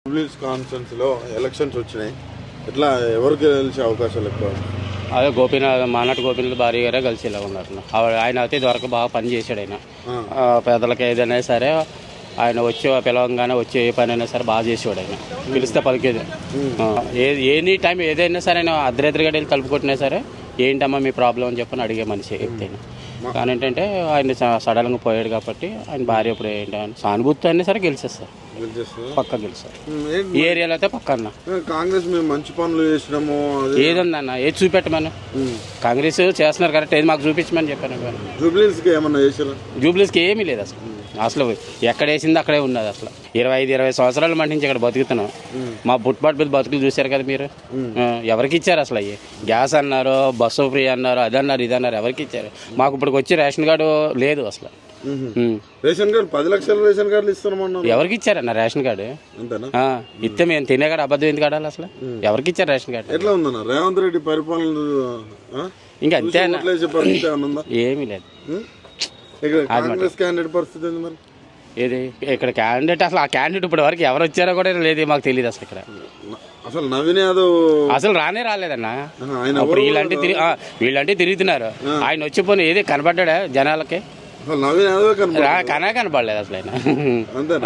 Jubilee Hills conference లో elections వచ్చినాయి. ఎట్లా ఎవరికి గెలిచే అవకాశాలు ఎక్కువ? అదే మానాటి గోపీనాథ్ భార్య గారే కలిసి ఇలా ఉన్నారు. ఆయన అయితే ఇదివరకు బాగా పని చేశాడు. ఆయన పేదలకు ఏదైనా సరే ఆయన వచ్చి పిలవంగానే వచ్చి ఏ పని అయినా సరే బాగా చేసేవాడు. ఆయన పిలిస్తే పలికేది. ఎనీ టైం ఏదైనా సరే ఆయన అర్ధరాత్రిగా వెళ్ళి తలుపు కొట్టినా సరే ఏంటమ్మా మీ ప్రాబ్లం అని చెప్పని అడిగే మనిషి ఎత్తైనా. కానీ ఏంటంటే ఆయన సడన్గా పోయాడు కాబట్టి ఆయన భార్య ఇప్పుడు ఏంటంటే సానుభూతి అయినా సరే గెలిచేస్తారు, పక్క గెలుస్తారు. ఈ ఏరియాలో అయితే పక్క అన్న కాంగ్రెస్ మేము మంచి పనులు చేసినాము ఏదన్నా ఏది చూపెట్టమని కాంగ్రెస్ చేస్తున్నారు కరెక్ట్, ఏది మాకు చూపించమని చెప్పాను. జూబ్లీహిల్స్కి ఏమన్నా చేశారా? జూబ్లీస్కి ఏమీ లేదు అసలు ఎక్కడ వేసింది అక్కడే ఉన్నది. అసలు 25-20 సంవత్సరాల మట్టి నుంచి ఇక్కడ బతుకుతున్నాం. మా బుట్బాట్ మీద బతుకులు చూశారు కదా మీరు. ఎవరికి ఇచ్చారు అసలు? అయ్యి గ్యాస్ అన్నారు, బస్సు ఫ్రీ అన్నారు, అదన్నారు ఇదన్నారు, ఎవరికి ఇచ్చారు? మాకు ఇప్పుడు వచ్చి రేషన్ కార్డు లేదు అసలు. రేషన్ కార్డు 10 లక్షల రేషన్ కార్డులు ఇస్తున్నామన్నారు. ఎవరికి ఇచ్చారన్న రేషన్ కార్డు? ఇస్తే మేము తినేగాడు అబద్ధం ఎందుకు ఆడాలి అసలు? ఎవరికి ఇచ్చారు రేషన్ కార్డు? ఎట్లా ఉందన్న రేవంత్ రెడ్డి పరిపాలన? ఇంకా అంతే ఏమీ లేదు. కాంగ్రెస్ క్యాండిడేట్ పరిస్థితి ఏంది మరి? ఏది ఇక్కడ క్యాండిడేట్ అసలు ఆ క్యాండిడేట్ ఇప్పుడు వరకు ఎవరు వచ్చారో కూడా లేదు, మాకు తెలియదు అసలు. ఇక్కడ అసలు నవీన్ యాదవ్ అసలు రాలేదన్న. అప్పుడు వీళ్ళంటే తిరుగుతున్నారు. ఆయన వచ్చిపోయి ఏది కనబడ్డా జనాలకి? నవీన్ యాదవ్ కనబడలేదు అసలు ఆయన.